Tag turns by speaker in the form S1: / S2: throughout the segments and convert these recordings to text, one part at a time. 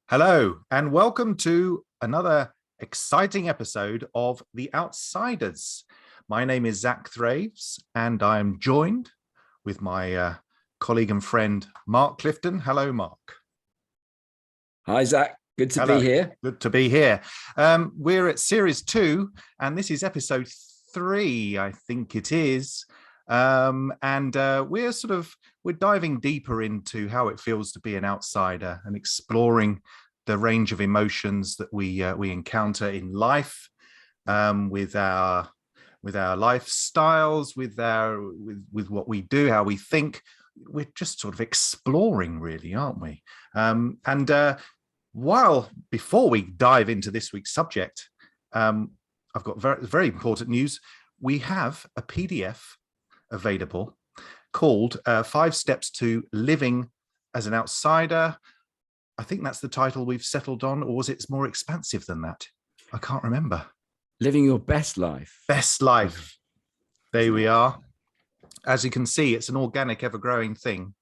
S1: Hello, and welcome to another exciting episode of The Outsiders. My name is Zach Thraves, and I'm joined with my colleague and friend, Mark Clifton. Hello, Mark.
S2: Hi, Zach. Good to
S1: Hello.
S2: be here.
S1: Good to be here. We're at series 2, and this is episode 3, I think it is. We're diving deeper into how it feels to be an outsider and exploring the range of emotions that we encounter in life, with our lifestyles, with what we do, how we think. We're just sort of exploring, really, aren't we? Before we dive into this week's subject, I've got very, very important news. We have a PDF available called 5 Steps to Living as an Outsider. I think that's the title we've settled on, or was it more expansive than that? I can't remember.
S2: Living your best life.
S1: Best life. There we are. As you can see, it's an organic, ever-growing thing.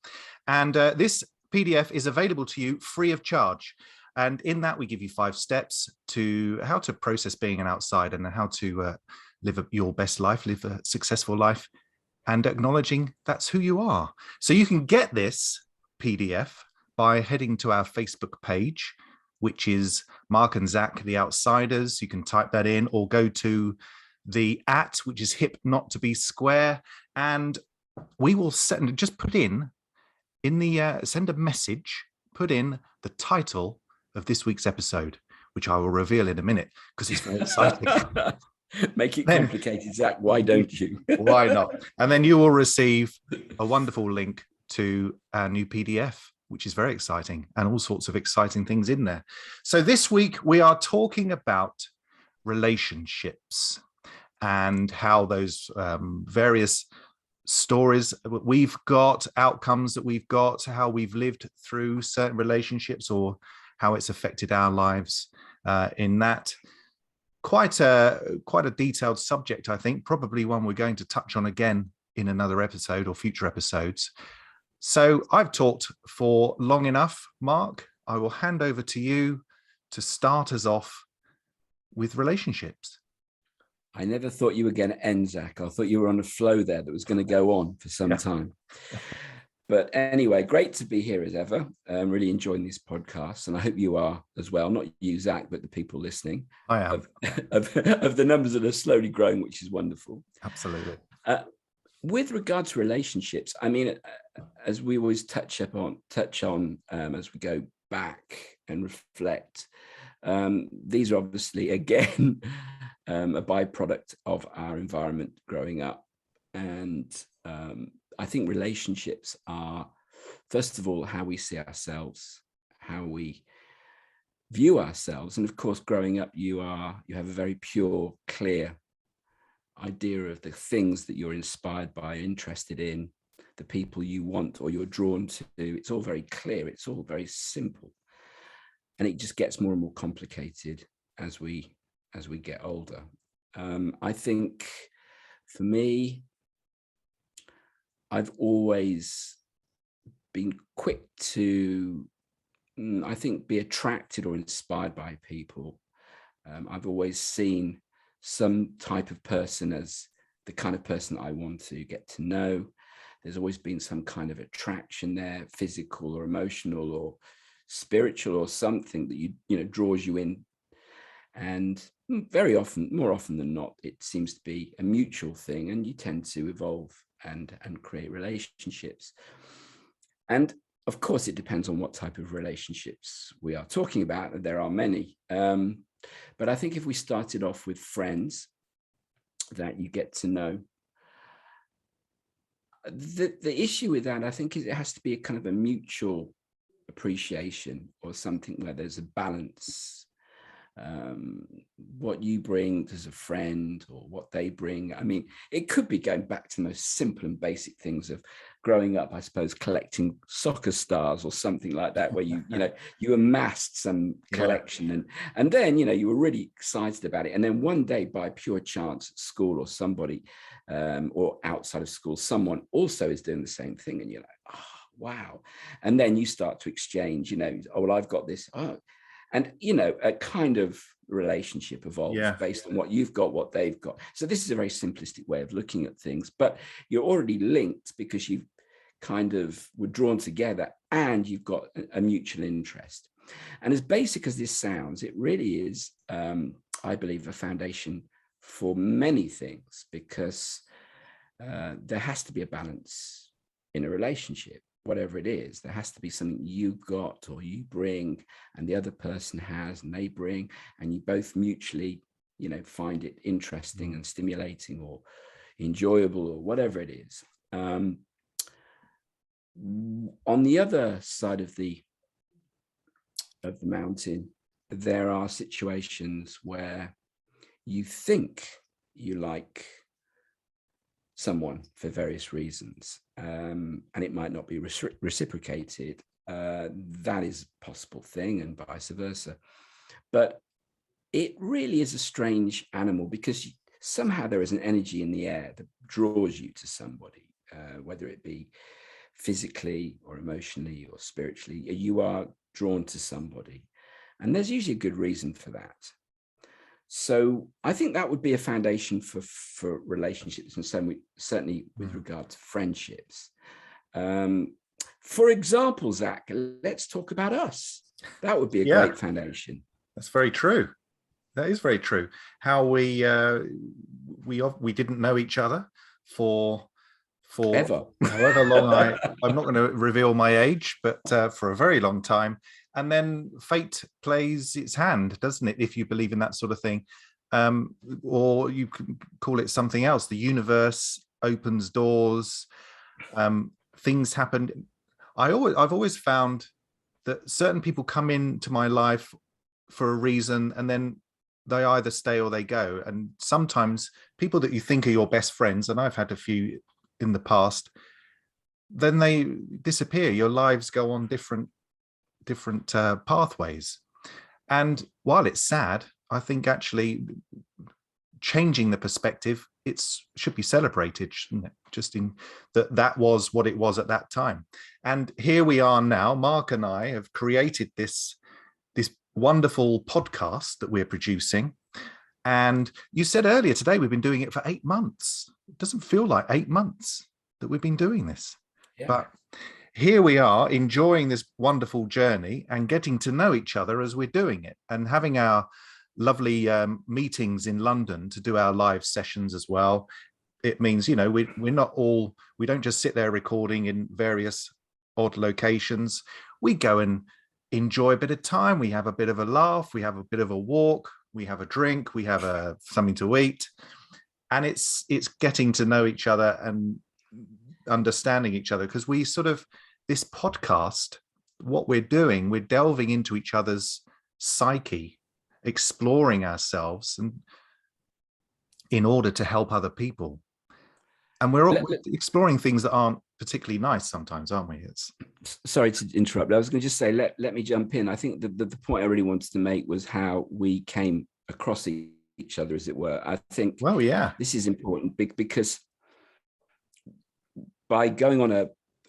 S1: And this PDF is available to you free of charge. And in that, we give you 5 steps to how to process being an outsider and how to live your best life, live a successful life, and acknowledging that's who you are. So you can get this PDF by heading to our Facebook page, which is Mark and Zach, The Outsiders. You can type that in, or go to the @ which is hip not to be square, and we will just put in the send a message, put in the title of this week's episode, which I will reveal in a minute because it's very exciting.
S2: Make it complicated, Zach. Why don't you?
S1: Why not? And then you will receive a wonderful link to our new PDF, which is very exciting, and all sorts of exciting things in there. So this week we are talking about relationships and how those various stories we've got, outcomes that we've got, how we've lived through certain relationships, or how it's affected our lives in that. Quite a detailed subject, I think, probably one we're going to touch on again in another episode or future episodes. So I've talked for long enough, Mark. I will hand over to you to start us off with relationships.
S2: I never thought you were going to end, Zach. I thought you were on a flow there that was going to go on for some time. But anyway, great to be here as ever. I'm really enjoying this podcast, and I hope you are as well. Not you, Zach, but the people listening.
S1: I am.
S2: Of the numbers that are slowly growing, which is wonderful.
S1: Absolutely.
S2: With regard to relationships, I mean, as we always touch on as we go back and reflect, these are obviously, again, a byproduct of our environment growing up. And I think relationships are, first of all, how we see ourselves, how we view ourselves. And of course, growing up, you have a very pure, clear idea of the things that you're inspired by, interested in, the people you want or you're drawn to. It's all very clear. It's all very simple. And it just gets more and more complicated as we get older. I think for me, I've always been quick to, I think, be attracted or inspired by people. I've always seen some type of person as the kind of person I want to get to know. There's always been some kind of attraction there, physical or emotional or spiritual, or something that you draws you in. And very often, more often than not, it seems to be a mutual thing, and you tend to evolve and create relationships. And of course, it depends on what type of relationships we are talking about, and there are many. But I think if we started off with friends that you get to know, the issue with that, I think, is it has to be a kind of a mutual appreciation, or something where there's a balance. What you bring as a friend or what they bring. I mean, it could be going back to the most simple and basic things of growing up, I suppose, collecting soccer stars or something like that, where you amassed some collection, and then you were really excited about it, and then one day, by pure chance, at school or somebody or outside of school, someone also is doing the same thing, and you're like, oh, wow. And then you start to exchange, oh, well, I've got this. Oh, and, a kind of relationship evolves based on what you've got, what they've got. So this is a very simplistic way of looking at things, but you're already linked because you kind of were drawn together and you've got a mutual interest. And as basic as this sounds, it really is, I believe, a foundation for many things, because there has to be a balance in a relationship, whatever it is. There has to be something you got or you bring and the other person has and they bring, and you both mutually, find it interesting and stimulating or enjoyable or whatever it is. On the other side of the mountain, there are situations where you think you like someone for various reasons, and it might not be reciprocated. That is a possible thing, and vice versa. But it really is a strange animal, because somehow there is an energy in the air that draws you to somebody, whether it be physically or emotionally or spiritually. You are drawn to somebody, and there's usually a good reason for that. So I think that would be a foundation for relationships, and certainly with regard to friendships. For example, Zach, let's talk about us. That would be a great foundation.
S1: That's very true. That is very true. How we didn't know each other for
S2: ever,
S1: however long. I'm not going to reveal my age, but for a very long time. And then fate plays its hand, doesn't it? If you believe in that sort of thing, or you can call it something else. The universe opens doors. Things happen. I've always found that certain people come into my life for a reason, and then they either stay or they go. And sometimes people that you think are your best friends, and I've had a few in the past, then they disappear. Your lives go on different pathways. And while it's sad, I think actually changing the perspective, it should be celebrated, shouldn't it? Just in that was what it was at that time. And here we are now. Mark and I have created this wonderful podcast that we're producing. And you said earlier today we've been doing it for 8 months. It doesn't feel like 8 months that we've been doing this. But here we are, enjoying this wonderful journey and getting to know each other as we're doing it, and having our lovely meetings in London to do our live sessions as well. It means, we don't just sit there recording in various odd locations. We go and enjoy a bit of time. We have a bit of a laugh. We have a bit of a walk. We have a drink. We have something to eat. And it's getting to know each other and understanding each other, because this podcast, what we're doing, we're delving into each other's psyche, exploring ourselves, and in order to help other people. And we're exploring things that aren't particularly nice sometimes, aren't we?
S2: Sorry to interrupt. I was going to just say, let me jump in. I think the point I really wanted to make was how we came across each other, as it were. I think this is important because by going on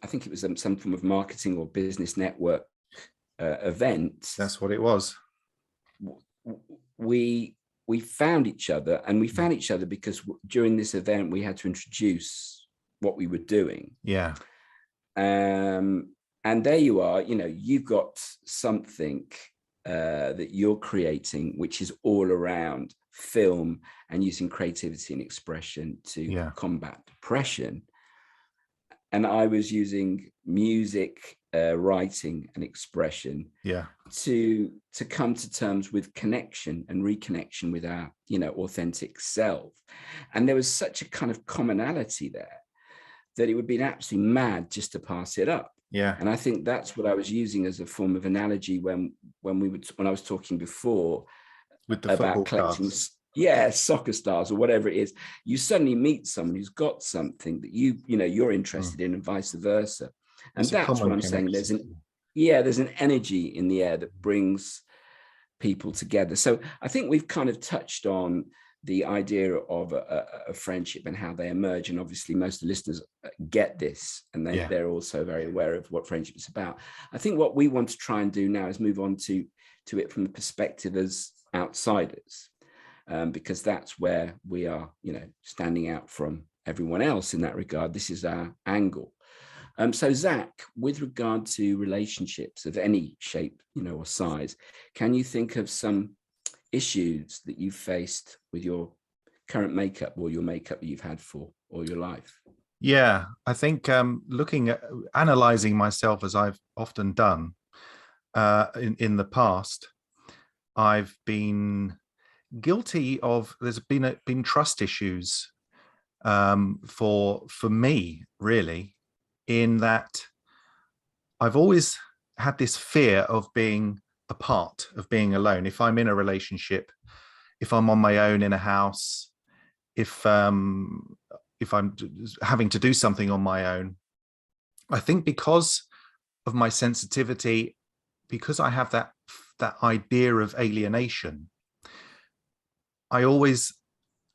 S2: I think it was some form of marketing or business network event.
S1: That's what it was.
S2: We found each other, and we found each other because during this event we had to introduce what we were doing.
S1: Yeah.
S2: And there you are. You've got something that you're creating, which is all around film and using creativity and expression to combat depression. And I was using music, writing and expression to come to terms with connection and reconnection with our, authentic self. And there was such a kind of commonality there that it would be absolutely mad just to pass it up.
S1: Yeah.
S2: And I think that's what I was using as a form of analogy when I was talking before
S1: with the
S2: about collecting soccer stars or whatever it is. You suddenly meet someone who's got something that you're interested in, and vice versa. And that's what I'm saying. There's an energy in the air that brings people together. So I think we've kind of touched on the idea of a friendship and how they emerge. And obviously most of the listeners get this, and they're also very aware of what friendship is about. I think what we want to try and do now is move on to it from the perspective as outsiders, because that's where we are, standing out from everyone else in that regard. This is our angle. So Zach, with regard to relationships of any shape, or size, can you think of some issues that you've faced with your current makeup or your makeup that you've had for all your life?
S1: Yeah, I think looking at analyzing myself, as I've often done in the past, I've been guilty of, there's been trust issues for me, really, in that I've always had this fear of being apart, of being alone. If I'm in a relationship, if I'm on my own in a house, if I'm having to do something on my own, I think because of my sensitivity, because I have that idea of alienation, I always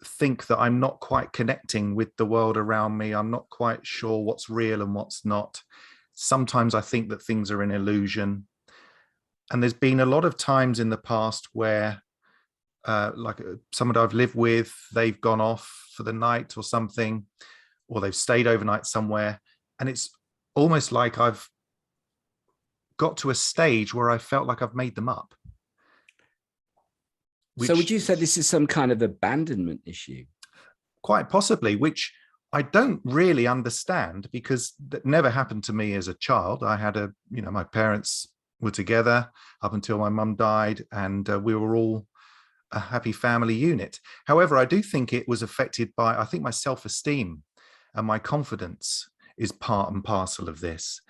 S1: think that I'm not quite connecting with the world around me. I'm not quite sure what's real and what's not. Sometimes I think that things are an illusion. And there's been a lot of times in the past where like someone I've lived with, they've gone off for the night or something, or they've stayed overnight somewhere. And it's almost like I've got to a stage where I felt like I've made them up.
S2: So would you say this is some kind of abandonment issue?
S1: Quite possibly, which I don't really understand, because that never happened to me as a child. I had my parents were together up until my mum died, and we were all a happy family unit. However, I do think it was affected by, I think my self-esteem and my confidence is part and parcel of this,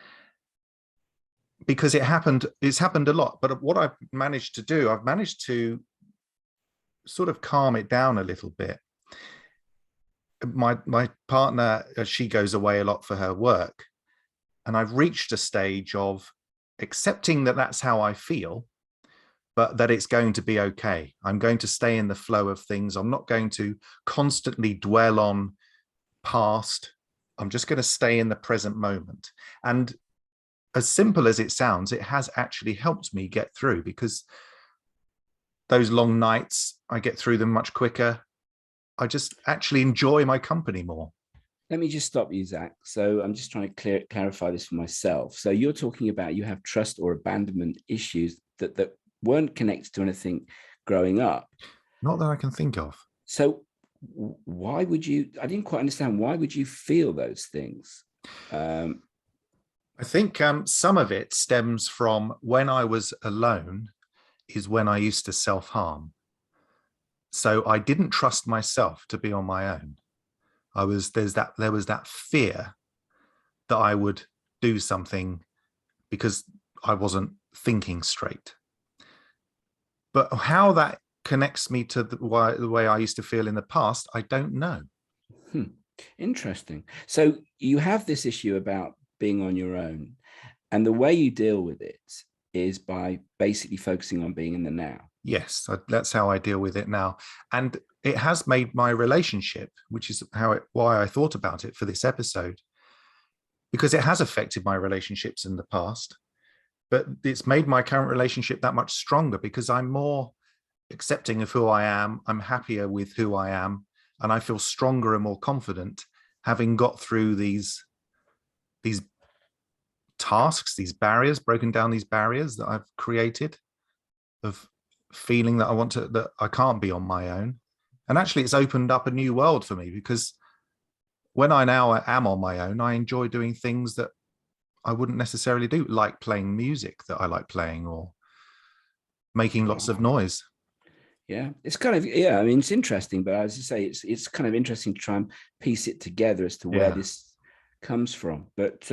S1: because it's happened a lot. But what I've managed to do, I've managed to sort of calm it down a little bit. My partner, she goes away a lot for her work, and I've reached a stage of accepting that that's how I feel, but that it's going to be okay. I'm going to stay in the flow of things. I'm not going to constantly dwell on past. I'm just going to stay in the present moment. And as simple as it sounds, it has actually helped me get through, because those long nights, I get through them much quicker. I just actually enjoy my company more.
S2: Let me just stop you, Zach. So I'm just trying to clarify this for myself. So you're talking about you have trust or abandonment issues that weren't connected to anything growing up.
S1: Not that I can think of.
S2: So why would you, I didn't quite understand, why would you feel those things?
S1: I think some of it stems from when I was alone is when I used to self-harm. So I didn't trust myself to be on my own. There was that fear that I would do something because I wasn't thinking straight. But how that connects me to the way I used to feel in the past, I don't know.
S2: Interesting. So you have this issue about being on your own, and the way you deal with it is by basically focusing on being in the now.
S1: Yes, that's how I deal with it now. And it has made my relationship, which is why I thought about it for this episode, because it has affected my relationships in the past, but it's made my current relationship that much stronger, because I'm more accepting of who I am. I'm happier with who I am, and I feel stronger and more confident having got through these tasks, these barriers, broken down these barriers that I've created of feeling that I can't be on my own. And actually it's opened up a new world for me, because when I now am on my own, I enjoy doing things that I wouldn't necessarily do, like playing music that I like playing, or making lots of noise.
S2: Yeah, it's kind of, I mean, it's interesting, but as I say, it's kind of interesting to try and piece it together as to where this comes from. But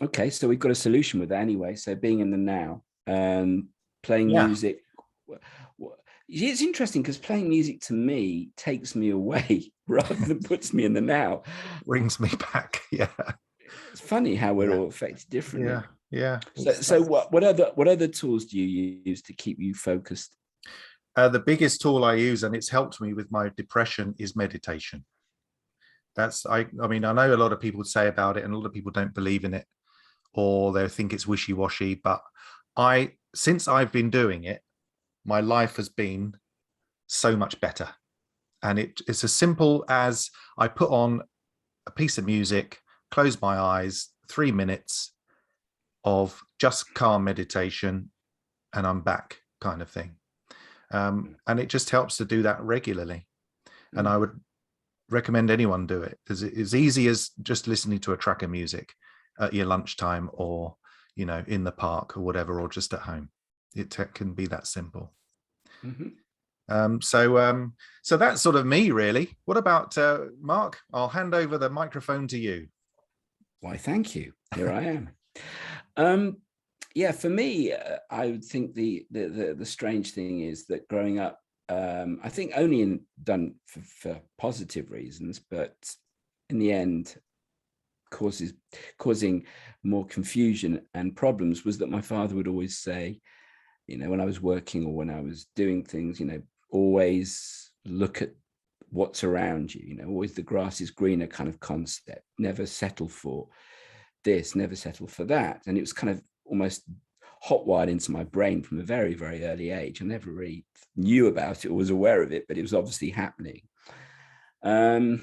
S2: okay, so we've got a solution with that anyway. So being in the now and playing music. It's interesting because playing music to me takes me away rather than puts me in the now.
S1: Brings me back. Yeah.
S2: It's funny how we're all affected differently.
S1: Yeah.
S2: So what other tools do you use to keep you focused?
S1: The biggest tool I use, and it's helped me with my depression, is meditation. I mean, I know a lot of people say about it, and a lot of people don't believe in it, or they think it's wishy-washy. But since I've been doing it, my life has been so much better. And it's as simple as I put on a piece of music, close my eyes, 3 minutes of just calm meditation, and I'm back, kind of thing. And it just helps to do that regularly. And I would recommend anyone do it. It's as easy as just listening to a track of music at your lunchtime, or, you know, in the park or whatever, or just at home. It can be that simple. So that's sort of me, really. What about Mark? I'll hand over the microphone to you.
S2: Why, thank you. Here I am. Yeah, for me, I would think the strange thing is that growing up, I think only done for positive reasons, but in the end, causing more confusion and problems, was that my father would always say, you know, when I was working or when I was doing things, you know, always look at what's around you, you know, always the grass is greener kind of concept. Never settle for this, never settle for that. And it was kind of almost hotwired into my brain from a very, very early age. I never really knew about it or was aware of it, but it was obviously happening. And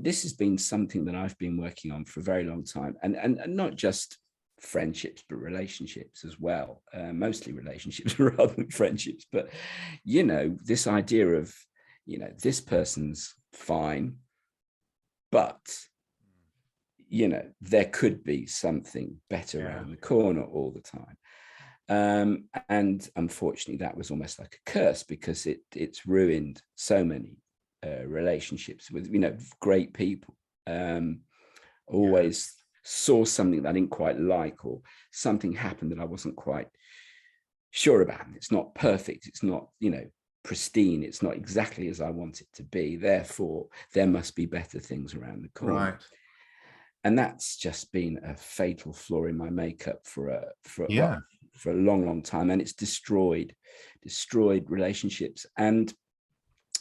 S2: this has been something that I've been working on for a very long time, and not just friendships, but relationships as well. Mostly relationships rather than friendships. But, you know, this idea of, you know, this person's fine, but, you know, there could be something better around the corner all the time. And unfortunately, that was almost like a curse, because it's ruined so many relationships with, you know, great people. Always saw something that I didn't quite like, or something happened that I wasn't quite sure about. It's not perfect. It's not, you know, pristine. It's not exactly as I want it to be. Therefore, there must be better things around the corner.
S1: Right.
S2: And that's just been a fatal flaw in my makeup for a long, long time. And it's destroyed relationships. And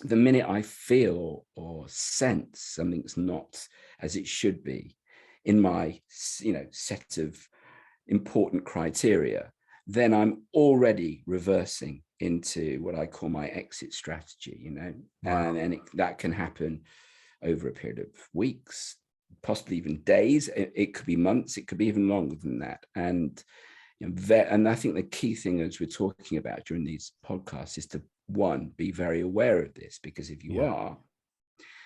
S2: the minute I feel or sense something's not as it should be in my, you know, set of important criteria, then I'm already reversing into what I call my exit strategy, you know. Wow. And that can happen over a period of weeks, possibly even days. It could be months. It could be even longer than that. And, you know, and I think the key thing, as we're talking about during these podcasts, is to, one, be very aware of this, because if you are,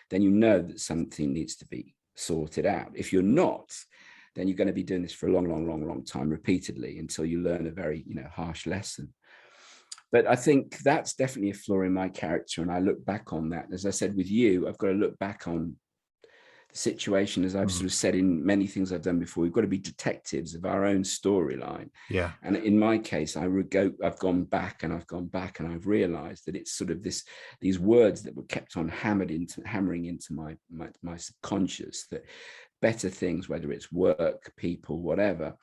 S2: then you know that something needs to be sorted out. If you're not, then you're going to be doing this for a long time, repeatedly, until you learn a very, you know, harsh lesson. But I think that's definitely a flaw in my character. And I look back on that. As I said with you, I've got to look back on the situation, as I've sort of said in many things I've done before. We've got to be detectives of our own storyline. Yeah. And in my case, I've gone back and I've realized that it's sort of these words that were kept on hammering into my subconscious, that better things, whether it's work, people, whatever,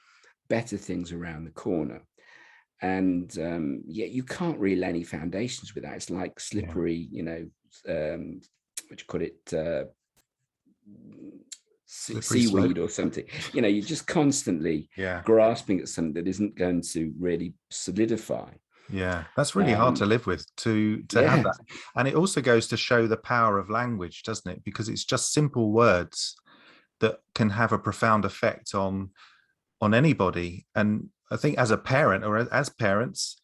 S2: better things around the corner. And you can't really lay any foundations with that. It's like slippery, you know, what you call it, seaweed or something. You know, you're just constantly grasping at something that isn't going to really solidify. Yeah, that's really hard to live with, to have that. And it also goes to show the power of language, doesn't it? Because it's just simple words that can have a profound effect on anybody. And I think as a parent, or as parents,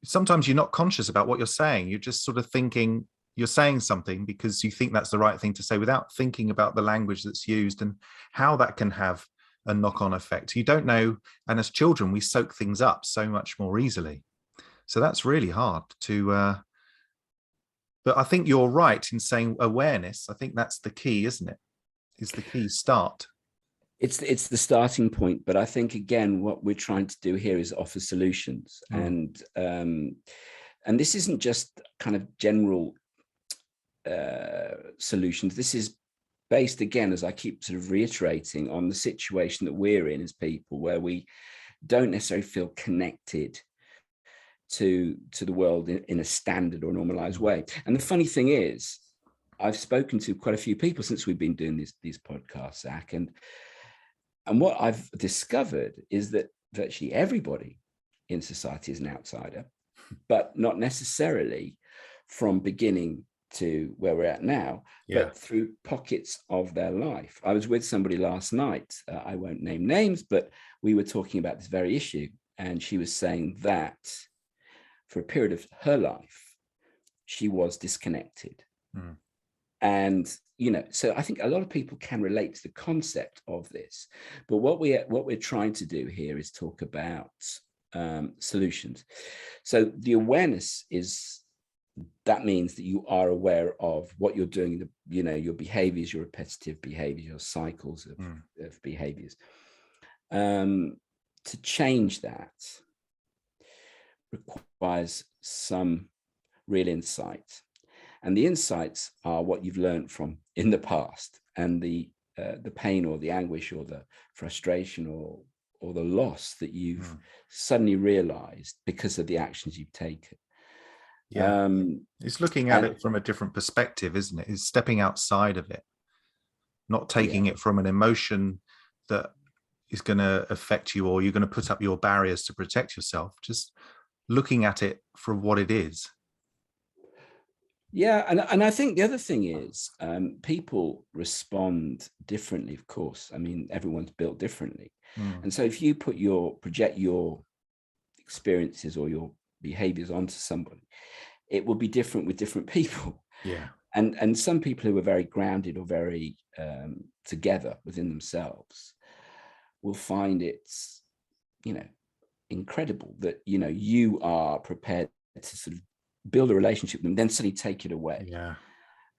S2: sometimes you're not conscious about what you're saying. You're just sort of thinking you're saying something because you think that's the right thing to say, without thinking about the language that's used and how that can have a knock-on effect. You don't know. And as children, we soak things up so much more easily. So that's really hard to, but I think you're right in saying awareness. I think that's the key, isn't it? Is the key start. It's the starting point, but I think, again, what we're trying to do here is offer solutions. And this isn't just kind of general solutions. This is based, again, as I keep sort of reiterating, on the situation that we're in as people, where we don't necessarily feel connected to the world in a standard or normalized way. And the funny thing is, I've spoken to quite a few people since we've been doing these podcasts, Zach, and what I've discovered is that virtually everybody in society is an outsider, but not necessarily from beginning to where we're at now, but through pockets of their life. I was with somebody last night, I won't name names, but we were talking about this very issue, and she was saying that for a period of her life, she was disconnected. And, you know, so I think a lot of people can relate to the concept of this, but what we're trying to do here is talk about solutions. So the awareness that means that you are aware of what you're doing, you know, your behaviors, your repetitive behaviors, your cycles of behaviors. To change that requires some real insight. And the insights are what you've learned from in the past, and the pain or the anguish or the frustration or the loss that you've suddenly realized because of the actions you've taken.
S1: Yeah, it's looking at it from a different perspective, isn't it? It's stepping outside of it, not taking it from an emotion that is going to affect you, or you're going to put up your barriers to protect yourself. Just looking at it for what it is.
S2: Yeah, and I think the other thing is people respond differently, of course. I mean, everyone's built differently. And so if you project your experiences or your behaviors onto somebody, it will be different with different people.
S1: Yeah.
S2: And some people who are very grounded or very together within themselves will find it's, you know, incredible that, you know, you are prepared to sort of build a relationship with them, then suddenly take it away.
S1: Yeah.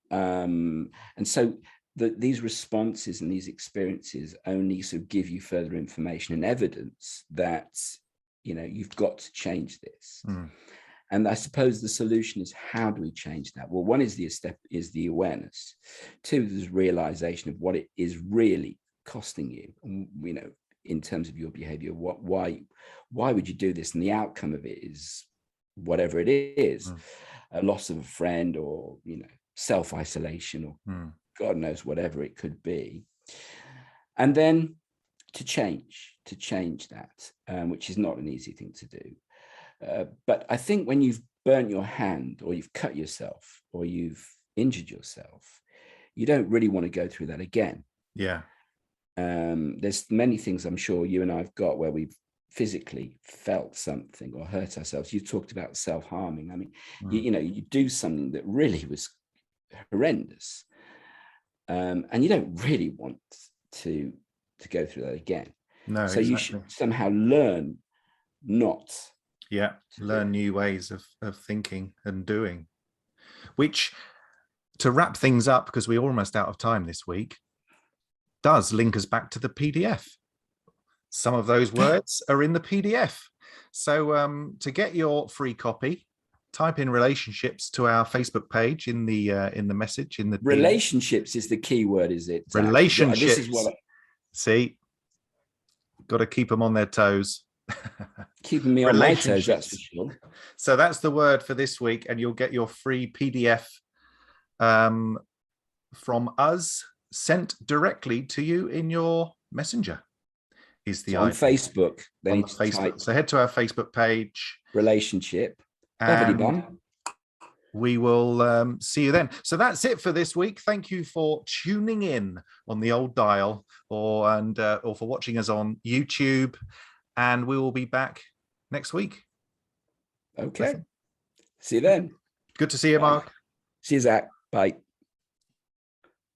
S2: And so these responses and these experiences only sort of give you further information and evidence that, you know, you've got to change this. And I suppose the solution is, how do we change that? Well, one is the awareness. Two, there's realization of what it is really costing you, you know, in terms of your behavior. Why would you do this? And the outcome of it is whatever it is, a loss of a friend, or, you know, self-isolation, or God knows whatever it could be. And then to change that, which is not an easy thing to do. But I think when you've burnt your hand, or you've cut yourself, or you've injured yourself, you don't really want to go through that again.
S1: Yeah.
S2: There's many things I'm sure you and I've got where we've physically felt something or hurt ourselves. You talked about self-harming. I mean, you know, you do something that really was horrendous, and you don't really want to go through that again.
S1: No,
S2: so
S1: exactly.
S2: You should somehow learn not.
S1: Yeah, learn new ways of thinking and doing. Which, to wrap things up, because we're almost out of time this week, does link us back to the PDF. Some of those words are in the PDF. So to get your free copy, type in relationships to our Facebook page in the message in the
S2: relationships is the key word, is it?
S1: Relationships.
S2: This is what
S1: See, got to keep them on their toes.
S2: Keeping me on my toes, that's for sure.
S1: So that's the word for this week, and you'll get your free PDF from us sent directly to you in your messenger. Is the
S2: on Facebook.
S1: On the Facebook. So head to our Facebook page.
S2: Relationship.
S1: We will see you then. So that's it for this week. Thank you for tuning in on the old dial, or for watching us on YouTube. And we will be back next week.
S2: Okay. See you then.
S1: Good to see you, Mark.
S2: See you, Zach. Bye.